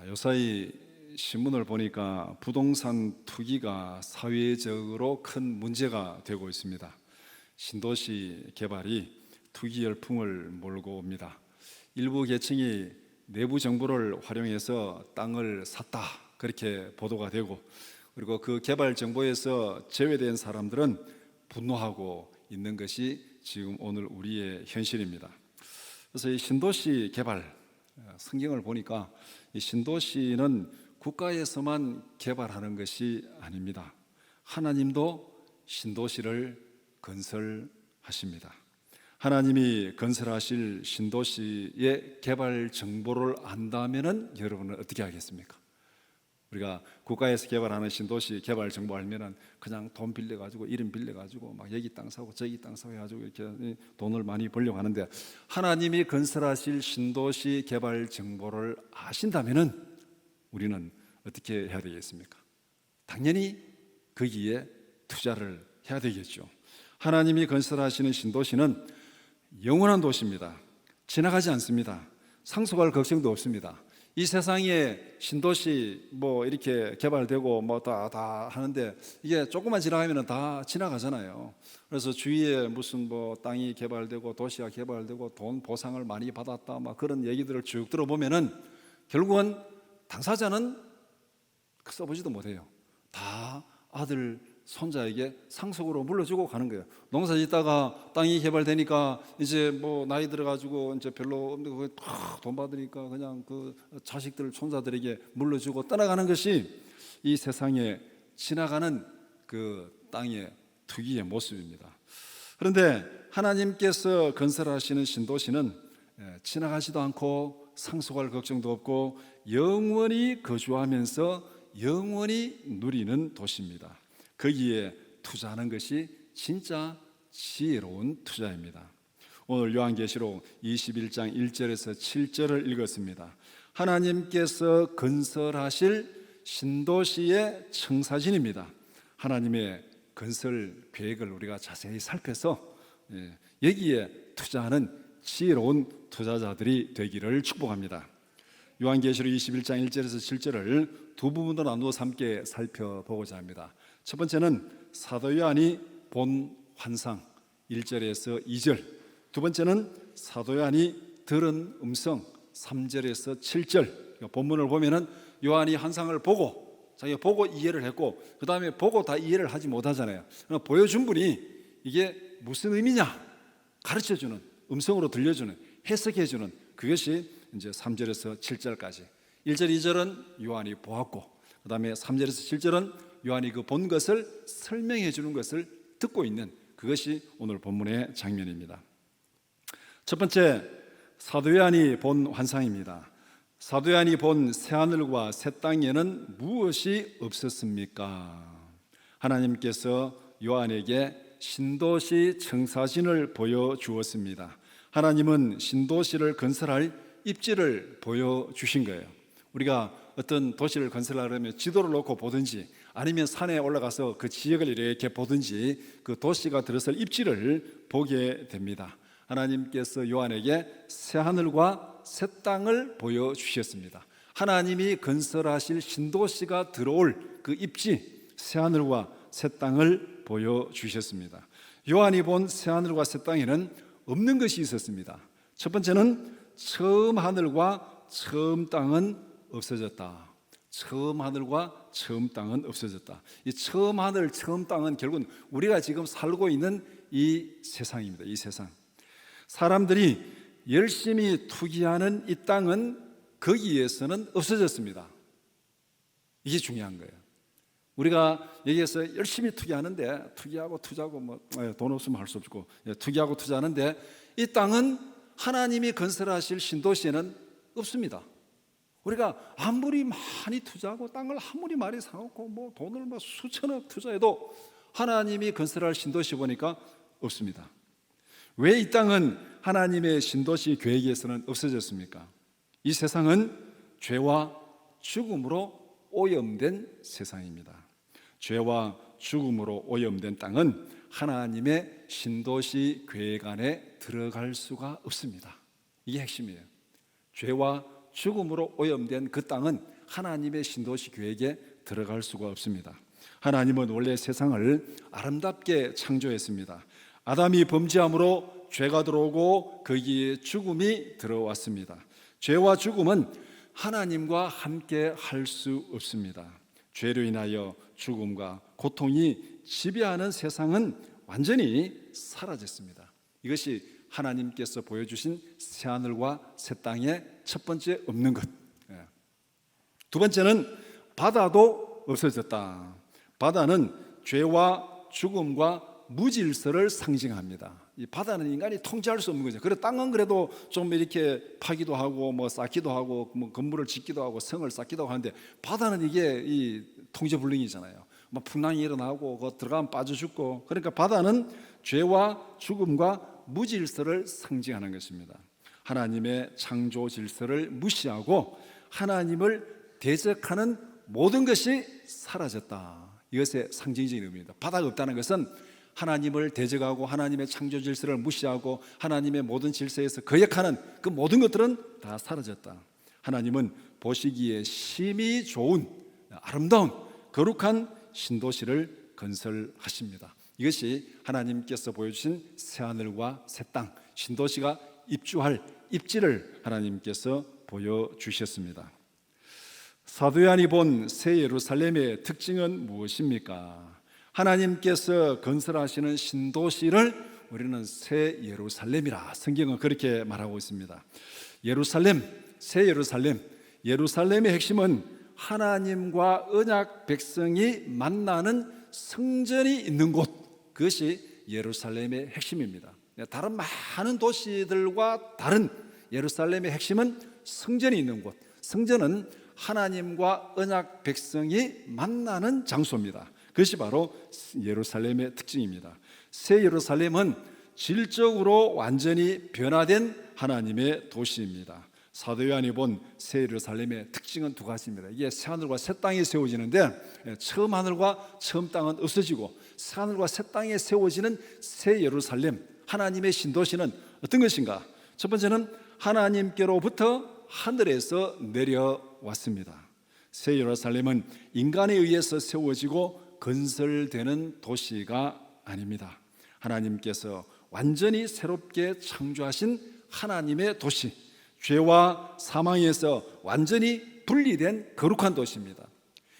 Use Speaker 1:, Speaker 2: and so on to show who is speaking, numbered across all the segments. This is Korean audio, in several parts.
Speaker 1: 요사이 신문을 보니까 부동산 투기가 사회적으로 큰 문제가 되고 있습니다. 신도시 개발이 투기 열풍을 몰고 옵니다. 일부 계층이 내부 정보를 활용해서 땅을 샀다, 그렇게 보도가 되고, 그리고 그 개발 정보에서 제외된 사람들은 분노하고 있는 것이 지금 오늘 우리의 현실입니다. 그래서 이 신도시 개발, 성경을 보니까 이 신도시는 국가에서만 개발하는 것이 아닙니다. 하나님도 신도시를 건설하십니다. 하나님이 건설하실 신도시의 개발 정보를 안다면은 여러분은 어떻게 하겠습니까? 우리가 국가에서 개발하는 신도시 개발 정보 알면은 그냥 돈 빌려가지고 이름 빌려가지고 막 여기 땅 사고 저기 땅 사고 해가지고 이렇게 돈을 많이 벌려고 하는데, 하나님이 건설하실 신도시 개발 정보를 아신다면은 우리는 어떻게 해야 되겠습니까? 당연히 거기에 투자를 해야 되겠죠. 하나님이 건설하시는 신도시는 영원한 도시입니다. 지나가지 않습니다. 상속할 걱정도 없습니다. 이 세상에 신도시 뭐 이렇게 개발되고 뭐 다 하는데 이게 조금만 지나가면 다 지나가잖아요. 그래서 주위에 무슨 뭐 땅이 개발되고 도시가 개발되고 돈 보상을 많이 받았다 막 그런 얘기들을 쭉 들어보면은 결국은 당사자는 써보지도 못해요. 다 아들 손자에게 상속으로 물려주고 가는 거예요. 농사 짓다가 땅이 개발되니까 이제 뭐 나이 들어가지고 이제 별로 없는데 돈 받으니까 그냥 그 자식들 손자들에게 물려주고 떠나가는 것이 이 세상에 지나가는 그 땅의 투기의 모습입니다. 그런데 하나님께서 건설하시는 신도시는 지나가지도 않고 상속할 걱정도 없고 영원히 거주하면서 영원히 누리는 도시입니다. 거기에 투자하는 것이 진짜 지혜로운 투자입니다. 오늘 요한계시록 21장 1절에서 7절을 읽었습니다. 하나님께서 건설하실 신도시의 청사진입니다. 하나님의 건설 계획을 우리가 자세히 살펴서 여기에 투자하는 지혜로운 투자자들이 되기를 축복합니다. 요한계시록 21장 1절에서 7절을 두 부분으로 나누어서 함께 살펴보고자 합니다. 첫 번째는 사도 요한이 본 환상 1절에서 2절, 두 번째는 사도 요한이 들은 음성 3절에서 7절. 본문을 보면은 요한이 환상을 보고 자기가 보고 이해를 했고 그 다음에 보고 다 이해를 하지 못하잖아요. 보여준 분이 이게 무슨 의미냐 가르쳐주는, 음성으로 들려주는, 해석해주는, 그것이 이제 3절에서 7절까지. 1절 2절은 요한이 보았고 그 다음에 3절에서 7절은 요한이 그 본 것을 설명해 주는 것을 듣고 있는, 그것이 오늘 본문의 장면입니다. 첫 번째, 사도 요한이 본 환상입니다. 사도 요한이 본 새하늘과 새 땅에는 무엇이 없었습니까? 하나님께서 요한에게 신도시 청사진을 보여주었습니다. 하나님은 신도시를 건설할 입지를 보여주신 거예요. 우리가 어떤 도시를 건설하려면 지도를 놓고 보든지 아니면 산에 올라가서 그 지역을 이렇게 보든지 그 도시가 들어설 입지를 보게 됩니다. 하나님께서 요한에게 새하늘과 새 땅을 보여주셨습니다. 하나님이 건설하실 신도시가 들어올 그 입지, 새하늘과 새 땅을 보여주셨습니다. 요한이 본 새하늘과 새 땅에는 없는 것이 있었습니다. 첫 번째는 처음 하늘과 처음 땅은 없어졌다. 처음 하늘과 처음 땅은 없어졌다. 이 처음 하늘, 처음 땅은 결국은 우리가 지금 살고 있는 이 세상입니다. 이 세상. 사람들이 열심히 투기하는 이 땅은 거기에서는 없어졌습니다. 이게 중요한 거예요. 우리가 여기에서 열심히 투기하는데, 투기하고 투자하고 뭐 돈 없으면 할 수 없고 투기하고 투자하는데 이 땅은 하나님이 건설하실 신도시에는 없습니다. 우리가 아무리 많이 투자하고 땅을 아무리 많이 사놓고 뭐 돈을 뭐 수천억 투자해도 하나님이 건설할 신도시 보니까 없습니다. 왜 이 땅은 하나님의 신도시 계획에서는 없어졌습니까? 이 세상은 죄와 죽음으로 오염된 세상입니다. 죄와 죽음으로 오염된 땅은 하나님의 신도시 계획 안에 들어갈 수가 없습니다. 이게 핵심이에요. 죄와 죽음으로 오염된 그 땅은 하나님의 신도시 계획에 들어갈 수가 없습니다. 하나님은 원래 세상을 아름답게 창조했습니다. 아담이 범죄함으로 죄가 들어오고 거기에 죽음이 들어왔습니다. 죄와 죽음은 하나님과 함께 할 수 없습니다. 죄로 인하여 죽음과 고통이 지배하는 세상은 완전히 사라졌습니다. 이것이 하나님께서 보여주신 새하늘과 새 땅의 첫 번째 없는 것. 두 번째는 바다도 없어졌다. 바다는 죄와 죽음과 무질서를 상징합니다. 이 바다는 인간이 통제할 수 없는 거죠. 그래 땅은 그래도 좀 이렇게 파기도 하고 뭐 쌓기도 하고 뭐 건물을 짓기도 하고 성을 쌓기도 하는데 바다는 이게 이 통제불능이잖아요. 뭐 풍랑이 일어나고 그 들어가면 빠져 죽고. 그러니까 바다는 죄와 죽음과 무질서를 상징하는 것입니다. 하나님의 창조 질서를 무시하고 하나님을 대적하는 모든 것이 사라졌다. 이것의 상징적인 의미입니다. 바다가 없다는 것은 하나님을 대적하고 하나님의 창조 질서를 무시하고 하나님의 모든 질서에서 거역하는 그 모든 것들은 다 사라졌다. 하나님은 보시기에 심히 좋은 아름다운 거룩한 신도시를 건설하십니다. 이것이 하나님께서 보여주신 새하늘과 새 땅, 신도시가 입주할 입지를 하나님께서 보여주셨습니다. 사도 요한이 본 새 예루살렘의 특징은 무엇입니까? 하나님께서 건설하시는 신도시를 우리는 새 예루살렘이라 성경은 그렇게 말하고 있습니다. 예루살렘, 새 예루살렘, 예루살렘의 핵심은 하나님과 언약 백성이 만나는 성전이 있는 곳, 그것이 예루살렘의 핵심입니다. 다른 많은 도시들과 다른 예루살렘의 핵심은 성전이 있는 곳. 성전은 하나님과 언약 백성이 만나는 장소입니다. 그것이 바로 예루살렘의 특징입니다. 새 예루살렘은 질적으로 완전히 변화된 하나님의 도시입니다. 사도 요한이 본 새 예루살렘의 특징은 두 가지입니다. 이게 새 하늘과 새 땅이 세워지는데 처음 하늘과 처음 땅은 없어지고 새 하늘과 새 땅에 세워지는 새 예루살렘, 하나님의 신도시는 어떤 것인가? 첫 번째는 하나님께로부터 하늘에서 내려왔습니다. 새 예루살렘은 인간에 의해서 세워지고 건설되는 도시가 아닙니다. 하나님께서 완전히 새롭게 창조하신 하나님의 도시, 죄와 사망에서 완전히 분리된 거룩한 도시입니다.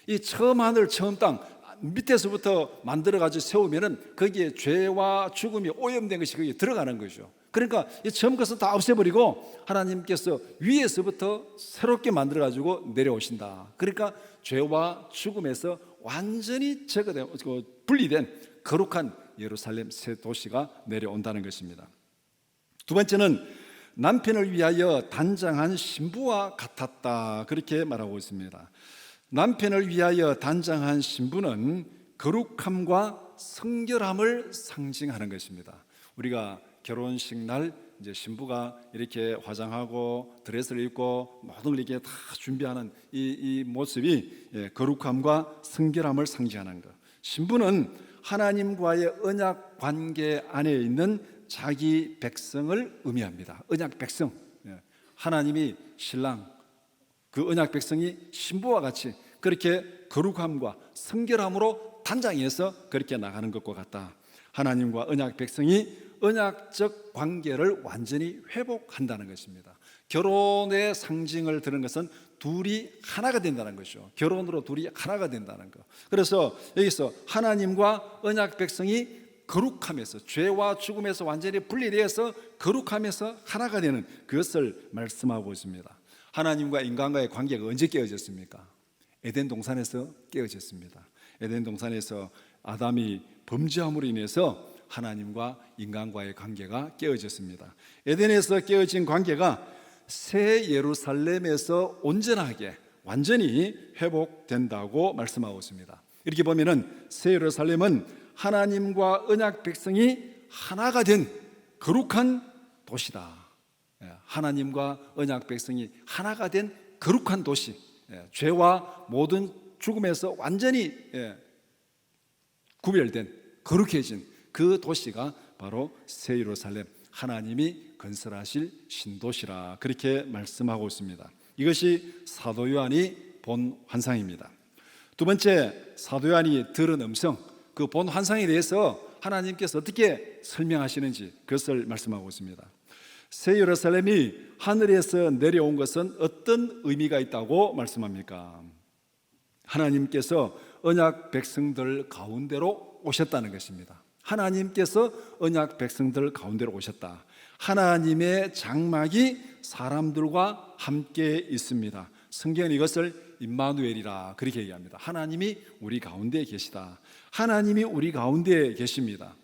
Speaker 1: 이 처음 하늘 처음 땅 밑에서부터 만들어가지고 세우면은 거기에 죄와 죽음이 오염된 것이 거기에 들어가는 거죠. 그러니까 이 처음 것은 다 없애버리고 하나님께서 위에서부터 새롭게 만들어가지고 내려오신다. 그러니까 죄와 죽음에서 완전히 제거된, 분리된 거룩한 예루살렘 새 도시가 내려온다는 것입니다. 두 번째는 남편을 위하여 단장한 신부와 같았다. 그렇게 말하고 있습니다. 남편을 위하여 단장한 신부는 거룩함과 성결함을 상징하는 것입니다. 우리가 결혼식 날 이제 신부가 이렇게 화장하고 드레스를 입고 모든 걸 이렇게 다 준비하는 이 모습이 거룩함과 성결함을 상징하는 것. 신부는 하나님과의 언약 관계 안에 있는 자기 백성을 의미합니다. 언약 백성. 하나님이 신랑, 그 언약 백성이 신부와 같이 그렇게 거룩함과 성결함으로 단장해서 그렇게 나가는 것과 같다. 하나님과 언약 백성이 언약적 관계를 완전히 회복한다는 것입니다. 결혼의 상징을 들은 것은 둘이 하나가 된다는 것이죠. 결혼으로 둘이 하나가 된다는 것. 그래서 여기서 하나님과 언약 백성이 거룩함에서, 죄와 죽음에서 완전히 분리되어서 거룩함에서 하나가 되는 그것을 말씀하고 있습니다. 하나님과 인간과의 관계가 언제 깨어졌습니까? 에덴 동산에서 깨어졌습니다. 에덴 동산에서 아담이 범죄함으로 인해서 하나님과 인간과의 관계가 깨어졌습니다. 에덴에서 깨어진 관계가 새 예루살렘에서 온전하게 완전히 회복된다고 말씀하고 있습니다. 이렇게 보면은 새 예루살렘은 하나님과 언약 백성이 하나가 된 거룩한 도시다. 하나님과 언약 백성이 하나가 된 거룩한 도시, 죄와 모든 죽음에서 완전히 구별된 거룩해진 그 도시가 바로 새 예루살렘, 하나님이 건설하실 신도시라 그렇게 말씀하고 있습니다. 이것이 사도 요한이 본 환상입니다. 두 번째, 사도 요한이 들은 음성, 그 본 환상에 대해서 하나님께서 어떻게 설명하시는지 그것을 말씀하고 있습니다. 새 예루살렘이 하늘에서 내려온 것은 어떤 의미가 있다고 말씀합니까? 하나님께서 언약 백성들 가운데로 오셨다는 것입니다. 하나님께서 언약 백성들 가운데로 오셨다. 하나님의 장막이 사람들과 함께 있습니다. 성경은 이것을 임마누엘이라 그렇게 얘기합니다. 하나님이 우리 가운데 계시다. 하나님이 우리 가운데 계십니다.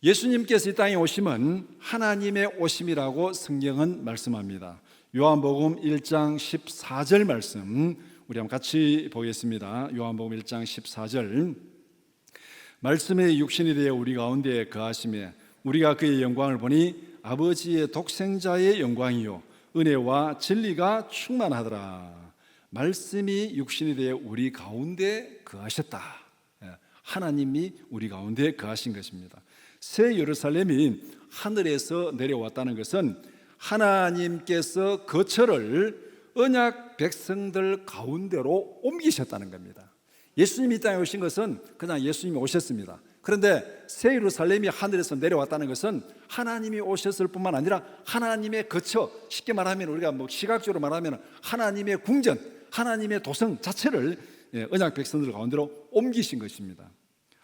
Speaker 1: 예수님께서 이 땅에 오심은 하나님의 오심이라고 성경은 말씀합니다. 요한복음 1장 14절 말씀 우리 한번 같이 보겠습니다. 요한복음 1장 14절, 말씀의 육신이 되어 우리 가운데 거하시매 우리가 그의 영광을 보니 아버지의 독생자의 영광이요 은혜와 진리가 충만하더라. 말씀이 육신이 되어 우리 가운데 거하셨다. 하나님이 우리 가운데 거하신 것입니다. 새 예루살렘이 하늘에서 내려왔다는 것은 하나님께서 거처를 언약 백성들 가운데로 옮기셨다는 겁니다. 예수님이 이 땅에 오신 것은 그냥 예수님이 오셨습니다. 그런데 새 예루살렘이 하늘에서 내려왔다는 것은 하나님이 오셨을 뿐만 아니라 하나님의 거처, 쉽게 말하면 우리가 시각적으로 말하면 하나님의 궁전, 하나님의 도성 자체를 언약 백성들 가운데로 옮기신 것입니다.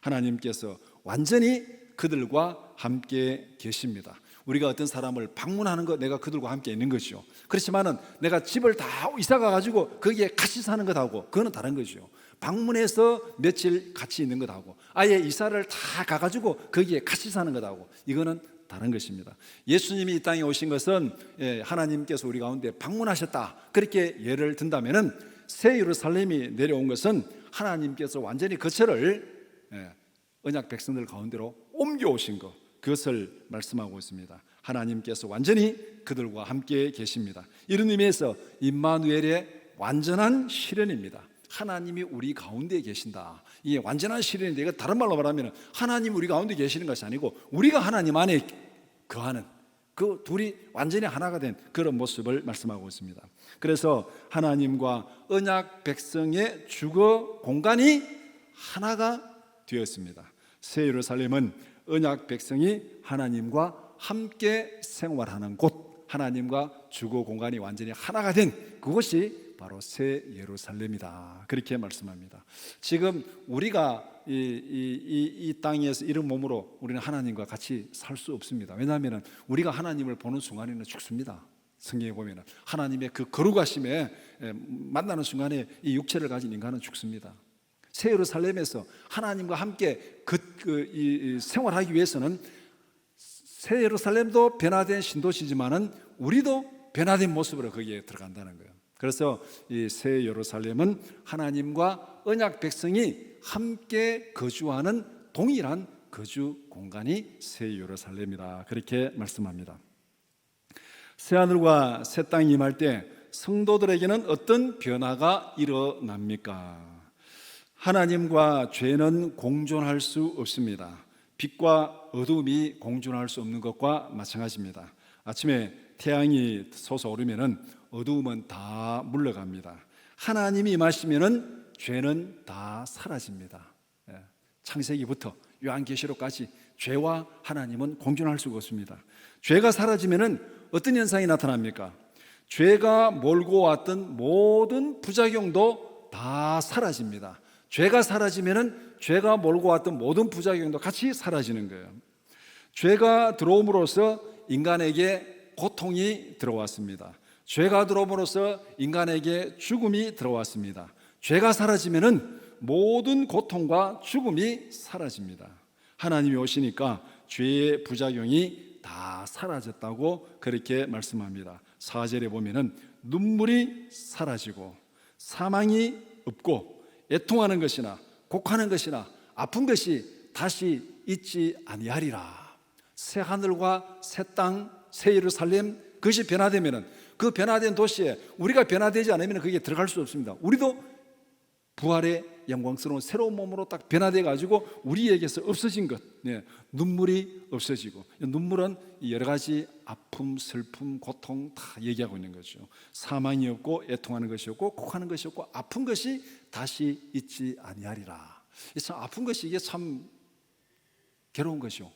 Speaker 1: 하나님께서 완전히 그들과 함께 계십니다. 우리가 어떤 사람을 방문하는 것, 내가 그들과 함께 있는 것이죠. 그렇지만은 내가 집을 다 이사가 가지고 거기에 같이 사는 것하고 그거는 다른 거죠. 방문해서 며칠 같이 있는 것하고 아예 이사를 다 가가지고 거기에 같이 사는 것하고 이거는 다른 것입니다. 예수님이 이 땅에 오신 것은 하나님께서 우리 가운데 방문하셨다, 그렇게 예를 든다면은 새 예루살렘이 내려온 것은 하나님께서 완전히 거처를 언약 백성들 가운데로 옮겨오신 것, 그것을 말씀하고 있습니다. 하나님께서 완전히 그들과 함께 계십니다. 이런 의미에서 임마누엘의 완전한 실현입니다. 하나님이 우리 가운데 계신다. 이게 완전한 실현인데, 이거 다른 말로 말하면 하나님이 우리 가운데 계시는 것이 아니고 우리가 하나님 안에 거하는, 그 둘이 완전히 하나가 된 그런 모습을 말씀하고 있습니다. 그래서 하나님과 언약 백성의 주거 공간이 하나가 되었습니다. 새 예루살렘은 언약 백성이 하나님과 함께 생활하는 곳, 하나님과 주거 공간이 완전히 하나가 된 그곳이 바로 새 예루살렘이다, 그렇게 말씀합니다. 지금 우리가 이 땅에서 이런 몸으로 우리는 하나님과 같이 살 수 없습니다. 왜냐하면 우리가 하나님을 보는 순간에는 죽습니다. 성경에 보면 하나님의 그 거룩하심에 만나는 순간에 이 육체를 가진 인간은 죽습니다. 새 예루살렘에서 하나님과 함께 생활하기 위해서는 새 예루살렘도 변화된 신도시지만은 우리도 변화된 모습으로 거기에 들어간다는 거예요. 그래서 이 새 예루살렘은 하나님과 언약 백성이 함께 거주하는 동일한 거주 공간이 새 예루살렘이다, 그렇게 말씀합니다. 새 하늘과 새 땅이 임할 때 성도들에게는 어떤 변화가 일어납니까? 하나님과 죄는 공존할 수 없습니다. 빛과 어둠이 공존할 수 없는 것과 마찬가지입니다. 아침에 태양이 솟아오르면은 어두움은 다 물러갑니다. 하나님이 임하시면은 죄는 다 사라집니다. 창세기부터 요한계시록까지 죄와 하나님은 공존할 수가 없습니다. 죄가 사라지면은 어떤 현상이 나타납니까? 죄가 몰고 왔던 모든 부작용도 다 사라집니다. 죄가 사라지면은 죄가 몰고 왔던 모든 부작용도 같이 사라지는 거예요. 죄가 들어옴으로써 인간에게 고통이 들어왔습니다. 죄가 들어옴으로써 인간에게 죽음이 들어왔습니다. 죄가 사라지면은 모든 고통과 죽음이 사라집니다. 하나님이 오시니까 죄의 부작용이 다 사라졌다고 그렇게 말씀합니다. 4절에 보면은 눈물이 사라지고 사망이 없고 애통하는 것이나 곡하는 것이나 아픈 것이 다시 있지 아니하리라. 새 하늘과 새 땅, 새 예루살렘, 그것이 변화되면은 그 변화된 도시에 우리가 변화되지 않으면 거기에 들어갈 수 없습니다. 우리도 부활의 영광스러운 새로운 몸으로 딱 변화돼 가지고 우리에게서 없어진 것, 눈물이 없어지고, 눈물은 여러 가지 아픔, 슬픔, 고통 다 얘기하고 있는 거죠. 사망이 없고 애통하는 것이 없고 곡하는 것이 없고 아픈 것이 다시 있지 아니하리라. 참 아픈 것이 이게 참 괴로운 것이요.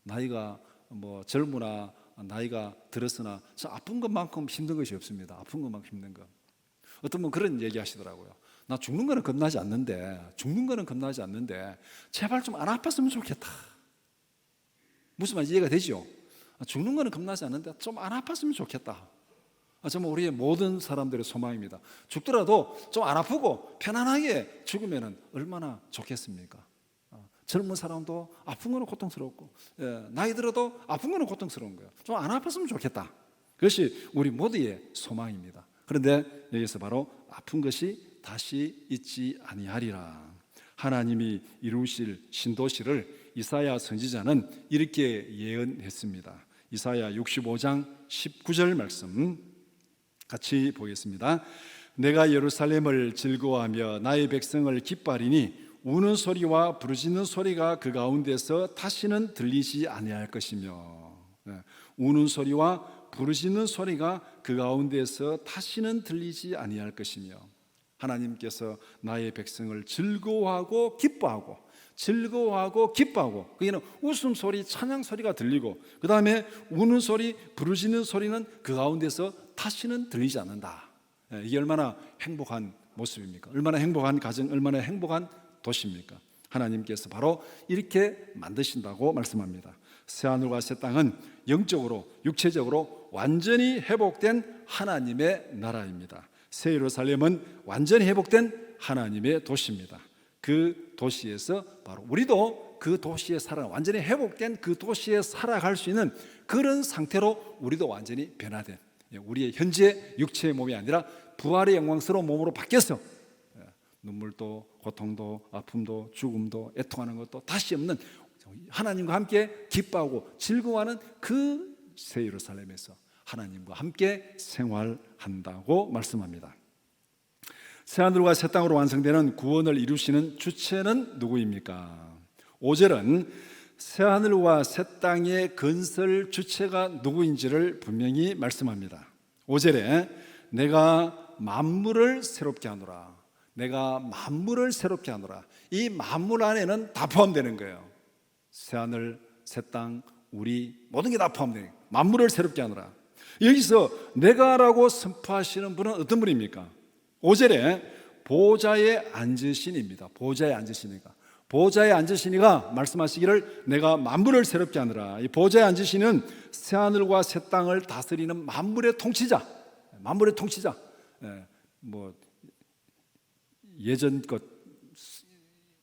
Speaker 1: 나이가 뭐 젊으나 나이가 들었으나 아픈 것만큼 힘든 것이 없습니다. 아픈 것만큼 힘든 것. 어떤 분 그런 얘기 하시더라고요. 나 죽는 거는 겁나지 않는데 제발 좀 안 아팠으면 좋겠다. 무슨 말인지 이해가 되죠? 죽는 거는 겁나지 않는데 좀 안 아팠으면 좋겠다. 정말 우리의 모든 사람들의 소망입니다. 죽더라도 좀 안 아프고 편안하게 죽으면 얼마나 좋겠습니까? 젊은 사람도 아픈 거는 고통스럽고, 나이 들어도 아픈 거는 고통스러운 거예요. 좀 안 아팠으면 좋겠다. 그것이 우리 모두의 소망입니다. 그런데 여기서 바로 아픈 것이 다시 있지 아니하리라. 하나님이 이루실 신도시를 이사야 선지자는 이렇게 예언했습니다. 이사야 65장 19절 말씀 같이 보겠습니다. 내가 예루살렘을 즐거워하며 나의 백성을 기뻐하리니 우는 소리와 부르짖는 소리가 그 가운데서 다시는 들리지 아니할 것이며, 우는 소리와 부르짖는 소리가 그 가운데서 다시는 들리지 아니할 것이며, 하나님께서 나의 백성을 즐거워하고 기뻐하고 거기는 웃음소리, 찬양소리가 들리고, 그 다음에 우는 소리, 부르짖는 소리는 그 가운데서 다시는 들리지 않는다. 이게 얼마나 행복한 모습입니까? 얼마나 행복한 가정, 얼마나 행복한 도시입니까? 하나님께서 바로 이렇게 만드신다고 말씀합니다. 새하늘과 새 땅은 영적으로, 육체적으로 완전히 회복된 하나님의 나라입니다. 새 예루살렘은 완전히 회복된 하나님의 도시입니다. 그 도시에서 바로 우리도 그 도시에 완전히 회복된 그 도시에 살아갈 수 있는 그런 상태로 우리도 완전히 변화된, 우리의 현재 육체의 몸이 아니라 부활의 영광스러운 몸으로 바뀌어서 눈물도 고통도 아픔도 죽음도 애통하는 것도 다시 없는, 하나님과 함께 기뻐하고 즐거워하는 그 새 예루살렘에서 하나님과 함께 생활한다고 말씀합니다. 새하늘과 새 땅으로 완성되는 구원을 이루시는 주체는 누구입니까? 5절은 새하늘과 새 땅의 건설 주체가 누구인지를 분명히 말씀합니다. 5절에 내가 만물을 새롭게 하노라. 내가 만물을 새롭게 하노라. 이 만물 안에는 다 포함되는 거예요. 새하늘, 새 땅, 우리 모든 게 다 포함되는 거예요. 만물을 새롭게 하노라. 여기서 내가라고 선포하시는 분은 어떤 분입니까? 5절에 보좌에 앉으시니입니다. 보좌에 앉으시니가. 보좌에 앉으시니가 말씀하시기를 내가 만물을 새롭게 하노라. 이 보좌에 앉으시는 새하늘과 새 땅을 다스리는 만물의 통치자. 만물의 통치자. 예전 것,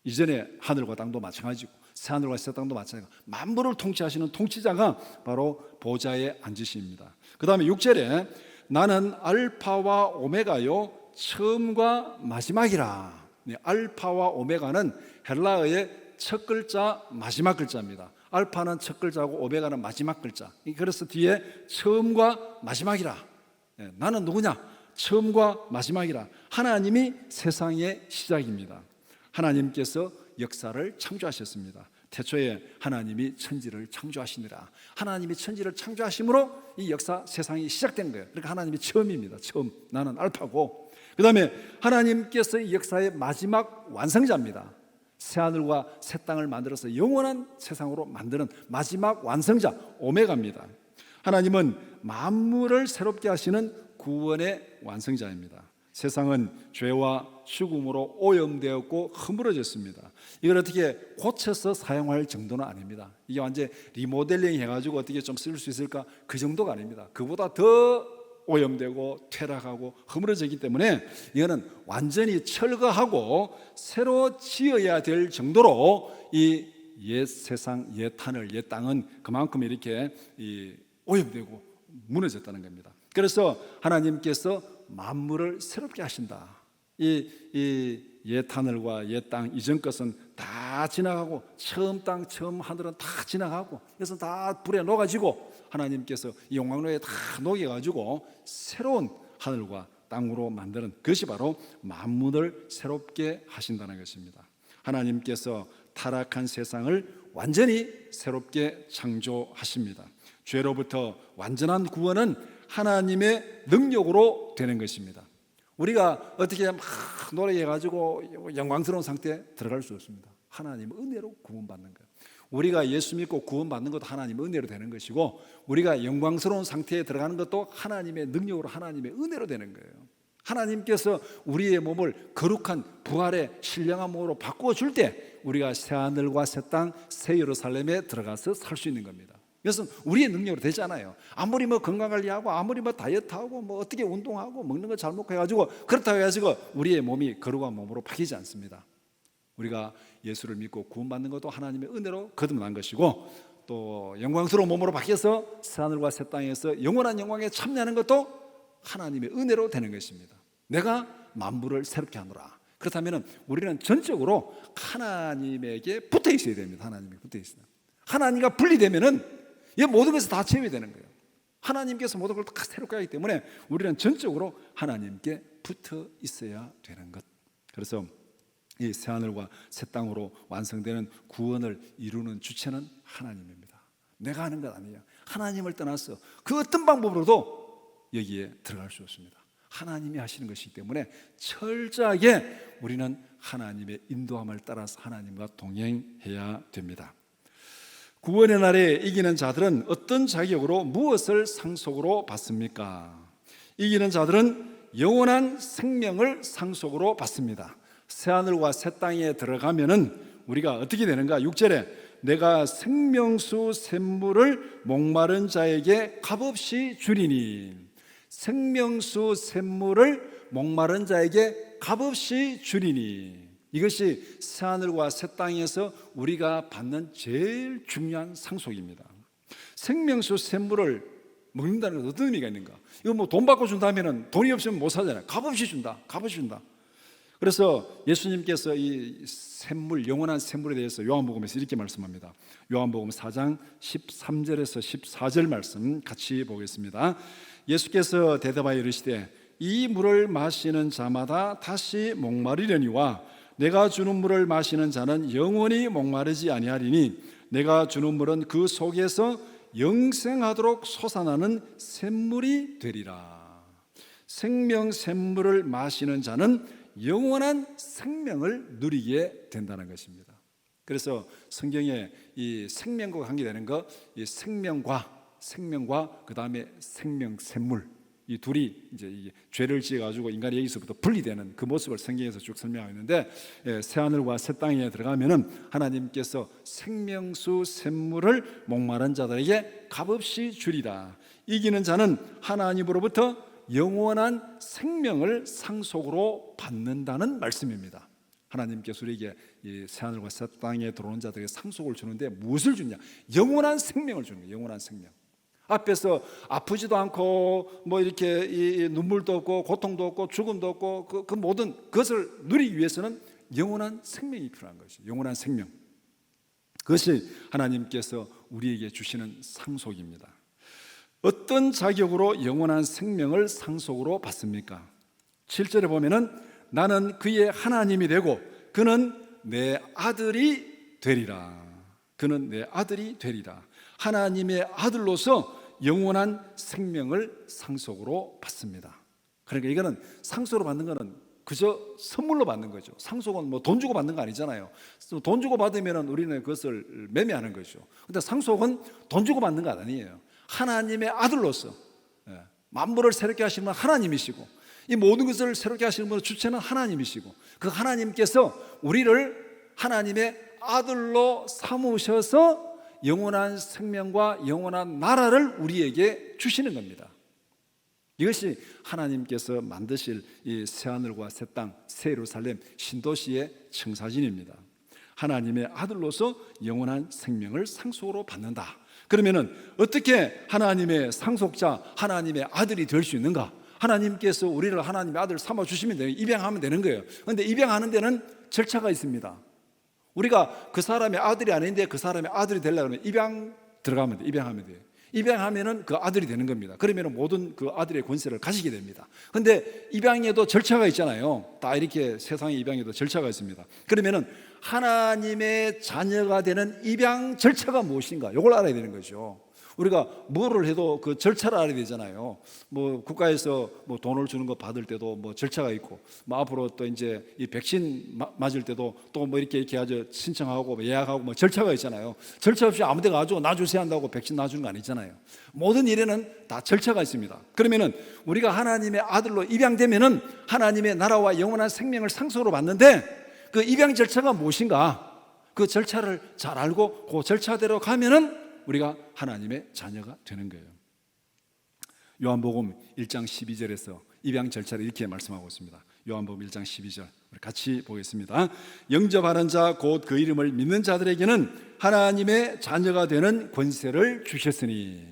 Speaker 1: 이전의 하늘과 땅도 마찬가지고 새하늘과 새 땅도 마찬가지고 만물을 통치하시는 통치자가 바로 보좌에 앉으십니다. 그 다음에 6절에 나는 알파와 오메가요 처음과 마지막이라. 알파와 오메가는 헬라어의 첫 글자 마지막 글자입니다. 알파는 첫 글자고 오메가는 마지막 글자. 그래서 뒤에 처음과 마지막이라. 나는 누구냐? 처음과 마지막이라. 하나님이 세상의 시작입니다. 하나님께서 역사를 창조하셨습니다. 태초에 하나님이 천지를 창조하시니라. 하나님이 천지를 창조하심으로 이 역사 세상이 시작된 거예요. 그러니까 하나님이 처음입니다. 처음. 나는 알파고, 그 다음에 하나님께서 이 역사의 마지막 완성자입니다. 새하늘과 새 땅을 만들어서 영원한 세상으로 만드는 마지막 완성자 오메가입니다. 하나님은 만물을 새롭게 하시는 구원의 완성자입니다. 세상은 죄와 죽음으로 오염되었고 허물어졌습니다. 이걸 어떻게 고쳐서 사용할 정도는 아닙니다. 이게 완전 리모델링 해가지고 어떻게 좀 쓸 수 있을까? 그 정도가 아닙니다. 그보다 더 오염되고 퇴락하고 허물어지기 때문에 이거는 완전히 철거하고 새로 지어야 될 정도로 이 옛 세상, 옛 하늘, 옛 땅은 그만큼 이렇게 오염되고 무너졌다는 겁니다. 그래서 하나님께서 만물을 새롭게 하신다. 이 옛 하늘과 옛 땅 이전 것은 다 지나가고 처음 땅, 처음 하늘은 다 지나가고 그래서 다 불에 녹아지고 하나님께서 이 용광로에 다 녹여가지고 새로운 하늘과 땅으로 만드는 그것이 바로 만물을 새롭게 하신다는 것입니다. 하나님께서 타락한 세상을 완전히 새롭게 창조하십니다. 죄로부터 완전한 구원은 하나님의 능력으로 되는 것입니다. 우리가 어떻게 막 노력해가지고 영광스러운 상태에 들어갈 수 없습니다. 하나님의 은혜로 구원받는 거예요. 우리가 예수 믿고 구원받는 것도 하나님의 은혜로 되는 것이고, 우리가 영광스러운 상태에 들어가는 것도 하나님의 능력으로, 하나님의 은혜로 되는 거예요. 하나님께서 우리의 몸을 거룩한 부활의 신령한 몸으로 바꾸어 줄 때 우리가 새 하늘과 새 땅, 새 예루살렘에 들어가서 살 수 있는 겁니다. 이것은 우리의 능력으로 되지 않아요. 아무리 건강관리하고 아무리 다이어트하고 어떻게 운동하고 먹는 거 잘 먹고 해가지고 그렇다고 해가지고 우리의 몸이 거룩한 몸으로 바뀌지 않습니다. 우리가 예수를 믿고 구원받는 것도 하나님의 은혜로 거듭난 것이고, 또 영광스러운 몸으로 바뀌어서 새하늘과 새 땅에서 영원한 영광에 참여하는 것도 하나님의 은혜로 되는 것입니다. 내가 만물을 새롭게 하노라. 그렇다면 우리는 전적으로 하나님에게 붙어 있어야 됩니다. 하나님에 붙어 있어요. 하나님과 분리되면은 이 모든 것을 다 채워야 되는 거예요. 하나님께서 모든 걸 다 새롭게 하기 때문에 우리는 전적으로 하나님께 붙어 있어야 되는 것. 그래서 이 새하늘과 새 땅으로 완성되는 구원을 이루는 주체는 하나님입니다. 내가 하는 것 아니에요. 하나님을 떠나서 그 어떤 방법으로도 여기에 들어갈 수 없습니다. 하나님이 하시는 것이기 때문에 철저하게 우리는 하나님의 인도함을 따라서 하나님과 동행해야 됩니다. 구원의 날에 이기는 자들은 어떤 자격으로 무엇을 상속으로 받습니까? 이기는 자들은 영원한 생명을 상속으로 받습니다. 새하늘과 새 땅에 들어가면은 우리가 어떻게 되는가? 6절에 내가 생명수 샘물을 목마른 자에게 값없이 주리니, 생명수 샘물을 목마른 자에게 값없이 주리니, 이것이 새하늘과 새 땅에서 우리가 받는 제일 중요한 상속입니다. 생명수 샘물을 먹는다는 것은 어떤 의미가 있는가? 이거 돈 받고 준다면 돈이 없으면 못 사잖아요. 값없이 준다. 값없이 준다. 그래서 예수님께서 이 샘물, 영원한 샘물에 대해서 요한복음에서 이렇게 말씀합니다. 요한복음 4장 13절에서 14절 말씀 같이 보겠습니다. 예수께서 대답하여 이르시되 이 물을 마시는 자마다 다시 목마르려니와 내가 주는 물을 마시는 자는 영원히 목마르지 아니하리니 내가 주는 물은 그 속에서 영생하도록 솟아나는 샘물이 되리라. 생명 샘물을 마시는 자는 영원한 생명을 누리게 된다는 것입니다. 그래서 성경에 이 생명과 관계되는 것, 이 생명과 그 다음에 생명 샘물, 이 둘이 이제 이게 죄를 지어 가지고 인간이 여기서부터 분리되는 그 모습을 성경에서 쭉 설명하고 있는데, 새 하늘과 새 땅에 들어가면은 하나님께서 생명수 샘물을 목마른 자들에게 값없이 주리라. 이기는 자는 하나님으로부터 영원한 생명을 상속으로 받는다는 말씀입니다. 하나님께서 우리에게 이 새하늘과 새 땅에 들어오는 자들에게 상속을 주는데 무엇을 주냐? 영원한 생명을 주는 거예요. 영원한 생명. 앞에서 아프지도 않고 이렇게 이 눈물도 없고 고통도 없고 죽음도 없고 그 모든 것을 누리기 위해서는 영원한 생명이 필요한 것이죠. 영원한 생명. 그것이 하나님께서 우리에게 주시는 상속입니다. 어떤 자격으로 영원한 생명을 상속으로 받습니까? 7절에 보면은 나는 그의 하나님이 되고 그는 내 아들이 되리라. 그는 내 아들이 되리라. 하나님의 아들로서 영원한 생명을 상속으로 받습니다. 그러니까 이거는 상속으로 받는 거는 그저 선물로 받는 거죠. 상속은 돈 주고 받는 거 아니잖아요. 돈 주고 받으면 우리는 그것을 매매하는 거죠. 근데 상속은 돈 주고 받는 거 아니에요. 하나님의 아들로서 만물을 새롭게 하시는 분은 하나님이시고 이 모든 것을 새롭게 하시는 분의 주체는 하나님이시고 그 하나님께서 우리를 하나님의 아들로 삼으셔서 영원한 생명과 영원한 나라를 우리에게 주시는 겁니다. 이것이 하나님께서 만드실 이 새하늘과 새 땅, 새 예루살렘, 신도시의 청사진입니다. 하나님의 아들로서 영원한 생명을 상속으로 받는다. 그러면은 어떻게 하나님의 상속자, 하나님의 아들이 될 수 있는가? 하나님께서 우리를 하나님의 아들 삼아 주시면 돼요. 입양하면 되는 거예요. 그런데 입양하는 데는 절차가 있습니다. 우리가 그 사람의 아들이 아닌데 그 사람의 아들이 되려고 하면 입양 들어가면 돼요. 입양하면 돼요. 입양하면은 그 아들이 되는 겁니다. 그러면은 모든 그 아들의 권세를 가지게 됩니다. 근데 입양에도 절차가 있잖아요. 다 이렇게 세상의 입양에도 절차가 있습니다. 그러면은 하나님의 자녀가 되는 입양 절차가 무엇인가? 이걸 알아야 되는 거죠. 우리가 뭐를 해도 그 절차를 알아야 되잖아요. 뭐 국가에서 뭐 돈을 주는 거 받을 때도 뭐 절차가 있고, 뭐 앞으로 또 이제 이 백신 맞을 때도 또 뭐 이렇게 아주 신청하고 뭐 예약하고 뭐 절차가 있잖아요. 절차 없이 아무 데 가지고 놔주세요 한다고 백신 놔주는 거 아니잖아요. 모든 일에는 다 절차가 있습니다. 그러면은 우리가 하나님의 아들로 입양되면은 하나님의 나라와 영원한 생명을 상속으로 받는데, 그 입양 절차가 무엇인가? 그 절차를 잘 알고 그 절차대로 가면은 우리가 하나님의 자녀가 되는 거예요. 요한복음 1장 12절에서 입양 절차를 이렇게 말씀하고 있습니다. 요한복음 1장 12절 우리 같이 보겠습니다. 영접하는 자 곧 그 이름을 믿는 자들에게는 하나님의 자녀가 되는 권세를 주셨으니,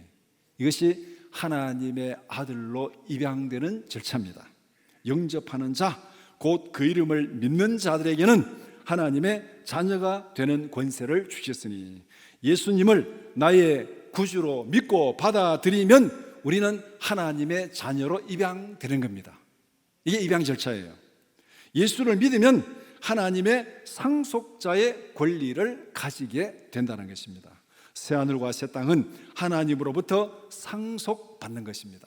Speaker 1: 이것이 하나님의 아들로 입양되는 절차입니다. 영접하는 자 곧 그 이름을 믿는 자들에게는 하나님의 자녀가 되는 권세를 주셨으니, 예수님을 나의 구주로 믿고 받아들이면 우리는 하나님의 자녀로 입양되는 겁니다. 이게 입양 절차예요. 예수를 믿으면 하나님의 상속자의 권리를 가지게 된다는 것입니다. 새하늘과 새 땅은 하나님으로부터 상속받는 것입니다.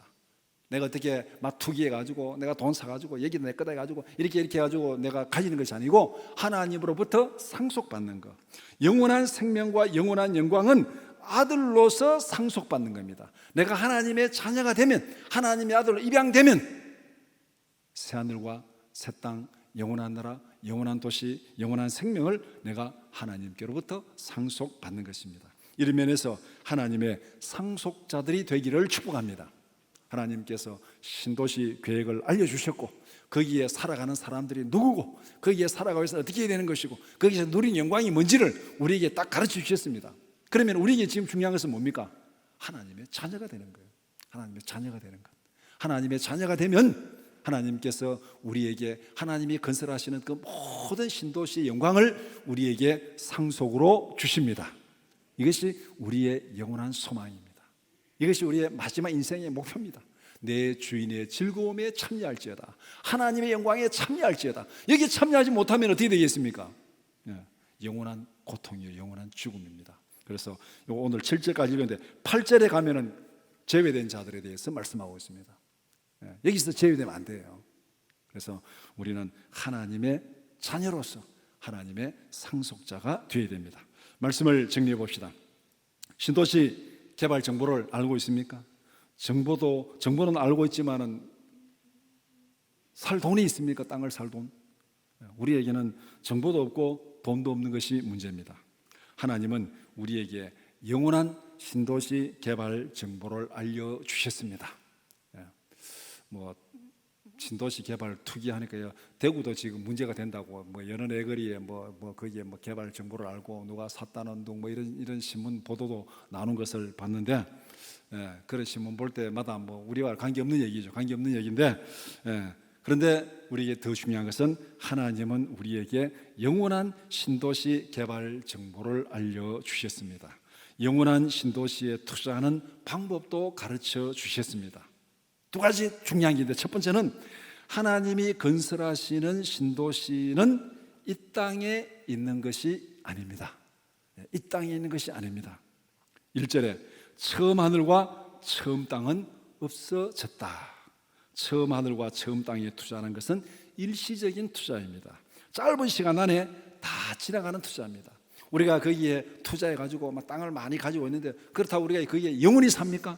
Speaker 1: 내가 어떻게 막 투기해가지고 내가 돈 사가지고 여기 내 거다 해가지고 이렇게 해가지고 내가 가지는 것이 아니고 하나님으로부터 상속받는 것. 영원한 생명과 영원한 영광은 아들로서 상속받는 겁니다. 내가 하나님의 자녀가 되면, 하나님의 아들로 입양되면 새하늘과 새 땅, 영원한 나라, 영원한 도시, 영원한 생명을 내가 하나님께로부터 상속받는 것입니다. 이런 면에서 하나님의 상속자들이 되기를 축복합니다. 하나님께서 신도시 계획을 알려주셨고, 거기에 살아가는 사람들이 누구고, 거기에 살아가기 위해서 어떻게 해야 되는 것이고, 거기서 누린 영광이 뭔지를 우리에게 딱 가르쳐 주셨습니다. 그러면 우리에게 지금 중요한 것은 뭡니까? 하나님의 자녀가 되는 거예요. 하나님의 자녀가 되는 것. 하나님의 자녀가 되면 하나님께서 우리에게 하나님이 건설하시는 그 모든 신도시의 영광을 우리에게 상속으로 주십니다. 이것이 우리의 영원한 소망입니다. 이것이 우리의 마지막 인생의 목표입니다. 내 주인의 즐거움에 참여할지어다, 하나님의 영광에 참여할지어다. 여기에 참여하지 못하면 어떻게 되겠습니까? 영원한 고통이요, 영원한 죽음입니다. 그래서 오늘 7절까지 읽었는데 8절에 가면은 제외된 자들에 대해서 말씀하고 있습니다. 여기서 제외되면 안 돼요. 그래서 우리는 하나님의 자녀로서 하나님의 상속자가 되어야 됩니다. 말씀을 정리해 봅시다. 신도시 개발 정보를 알고 있습니까? 정보는 알고 있지만은 살 돈이 있습니까? 땅을 살 돈. 우리에게는 정보도 없고 돈도 없는 것이 문제입니다. 하나님은 우리에게 영원한 신도시 개발 정보를 알려주셨습니다. 뭐 신도시 개발 투기하니까요, 대구도 지금 문제가 된다고 뭐 여러 내거리에 거기에 개발 정보를 알고 누가 샀다는 둥 이런 신문 보도도 나눈 것을 봤는데, 그런 신문 볼 때마다 우리와 관계없는 얘기죠. 관계없는 얘기인데, 그런데 우리에게 더 중요한 것은 하나님은 우리에게 영원한 신도시 개발 정보를 알려주셨습니다. 영원한 신도시에 투자하는 방법도 가르쳐 주셨습니다. 두 가지 중요한 게 있는데, 첫 번째는 하나님이 건설하시는 신도시는 이 땅에 있는 것이 아닙니다. 이 땅에 있는 것이 아닙니다. 1절에 처음 하늘과 처음 땅은 없어졌다. 처음 하늘과 처음 땅에 투자하는 것은 일시적인 투자입니다. 짧은 시간 안에 다 지나가는 투자입니다. 우리가 거기에 투자해가지고 땅을 많이 가지고 있는데, 그렇다고 우리가 거기에 영원히 삽니까?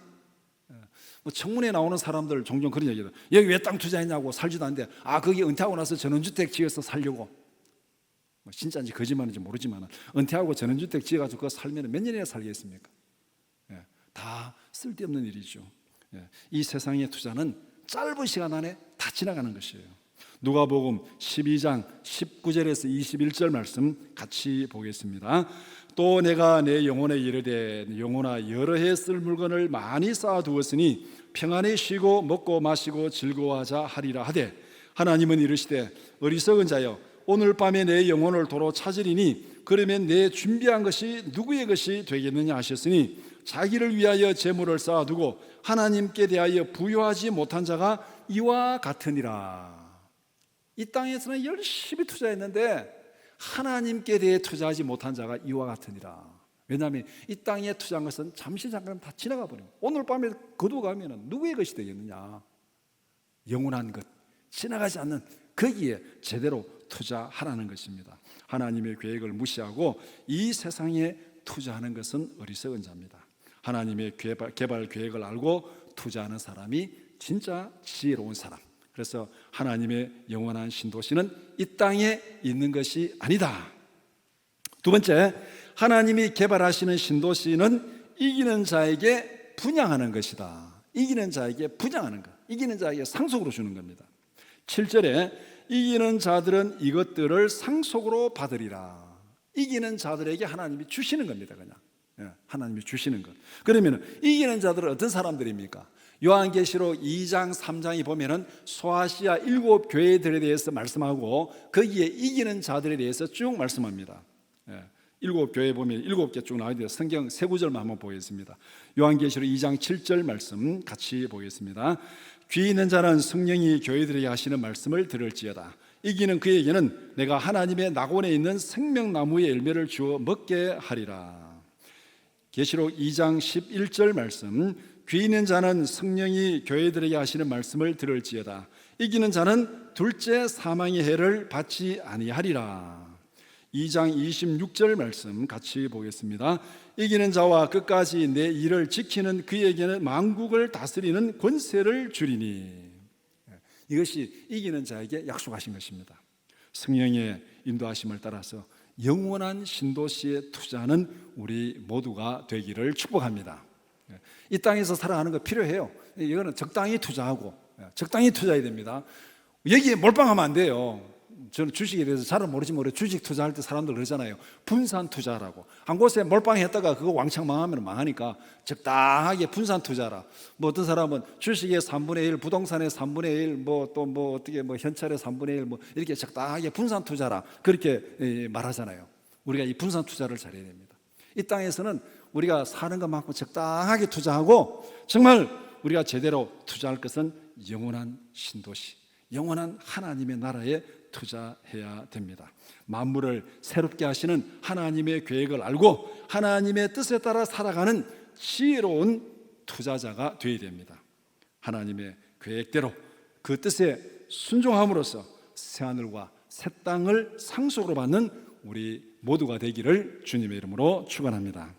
Speaker 1: 청문회 나오는 사람들 종종 그런 얘기해요. 여기 왜 땅 투자했냐고. 살지도 않는데 거기 은퇴하고 나서 전원주택 지어서 살려고. 진짜인지 거짓말인지 모르지만 은퇴하고 전원주택 지어가지고 그거 살면 몇 년이나 살겠습니까? 다 쓸데없는 일이죠. 이 세상의 투자는 짧은 시간 안에 다 지나가는 것이에요. 누가복음 12장 19절에서 21절 말씀 같이 보겠습니다. 또 내가 내 영혼에 이르되 영혼아 여러 해 쓸 물건을 많이 쌓아두었으니 평안히 쉬고 먹고 마시고 즐거워하자 하리라 하되, 하나님은 이르시되 어리석은 자여 오늘 밤에 내 영혼을 도로 찾으리니 그러면 내 준비한 것이 누구의 것이 되겠느냐 하셨으니 자기를 위하여 재물을 쌓아두고 하나님께 대하여 부여하지 못한 자가 이와 같으니라. 이 땅에서는 열심히 투자했는데 하나님께 대해 투자하지 못한 자가 이와 같으니라. 왜냐하면 이 땅에 투자한 것은 잠시 잠깐 다 지나가 버립니다. 오늘 밤에 거두어가면 누구의 것이 되겠느냐? 영원한 것, 지나가지 않는 거기에 제대로 투자하라는 것입니다. 하나님의 계획을 무시하고 이 세상에 투자하는 것은 어리석은 자입니다. 하나님의 개발 계획을 알고 투자하는 사람이 진짜 지혜로운 사람. 그래서 하나님의 영원한 신도시는 이 땅에 있는 것이 아니다. 두 번째, 하나님이 개발하시는 신도시는 이기는 자에게 분양하는 것이다. 이기는 자에게 분양하는 것, 이기는 자에게 상속으로 주는 겁니다. 7절에 이기는 자들은 이것들을 상속으로 받으리라. 이기는 자들에게 하나님이 주시는 겁니다. 그냥 하나님이 주시는 것. 그러면 이기는 자들은 어떤 사람들입니까? 요한계시록 2장 3장이 보면은 소아시아 7 교회들에 대해서 말씀하고 거기에 이기는 자들에 대해서 쭉 말씀합니다. 7 교회 보면 7개 쭉 나와있는데 성경 세 구절만 한번 보겠습니다. 요한계시록 2장 7절 말씀 같이 보겠습니다. 귀 있는 자는 성령이 교회들에게 하시는 말씀을 들을지어다. 이기는 그에게는 내가 하나님의 낙원에 있는 생명나무의 열매를 주어 먹게 하리라. 계시록 2장 11절 말씀, 귀 있는 자는 성령이 교회들에게 하시는 말씀을 들을지어다. 이기는 자는 둘째 사망의 해를 받지 아니하리라. 2장 26절 말씀 같이 보겠습니다. 이기는 자와 끝까지 내 일을 지키는 그에게는 만국을 다스리는 권세를 주리니. 이것이 이기는 자에게 약속하신 것입니다. 성령의 인도하심을 따라서 영원한 신도시에 투자하는 우리 모두가 되기를 축복합니다. 이 땅에서 살아가는 거 필요해요. 이거는 적당히 투자하고 적당히 투자해야 됩니다. 여기에 몰빵하면 안 돼요. 저는 주식에 대해서 잘은 모르지만 우리 주식 투자할 때 사람들 그러잖아요. 분산 투자라고. 한 곳에 몰빵했다가 그거 왕창 망하면 망하니까 적당하게 분산 투자라. 뭐 어떤 사람은 주식의 3분의 1, 부동산의 3분의 1, 뭐 또 뭐 어떻게 뭐 현찰의 3분의 1, 뭐 이렇게 적당하게 분산 투자라 그렇게 말하잖아요. 우리가 이 분산 투자를 잘해야 됩니다. 이 땅에서는 우리가 사는 것만큼 적당하게 투자하고 정말 우리가 제대로 투자할 것은 영원한 신도시, 영원한 하나님의 나라에 투자해야 됩니다. 만물을 새롭게 하시는 하나님의 계획을 알고 하나님의 뜻에 따라 살아가는 지혜로운 투자자가 되어야 됩니다. 하나님의 계획대로 그 뜻에 순종함으로써 새하늘과 새 땅을 상속으로 받는 우리 모두가 되기를 주님의 이름으로 축원합니다.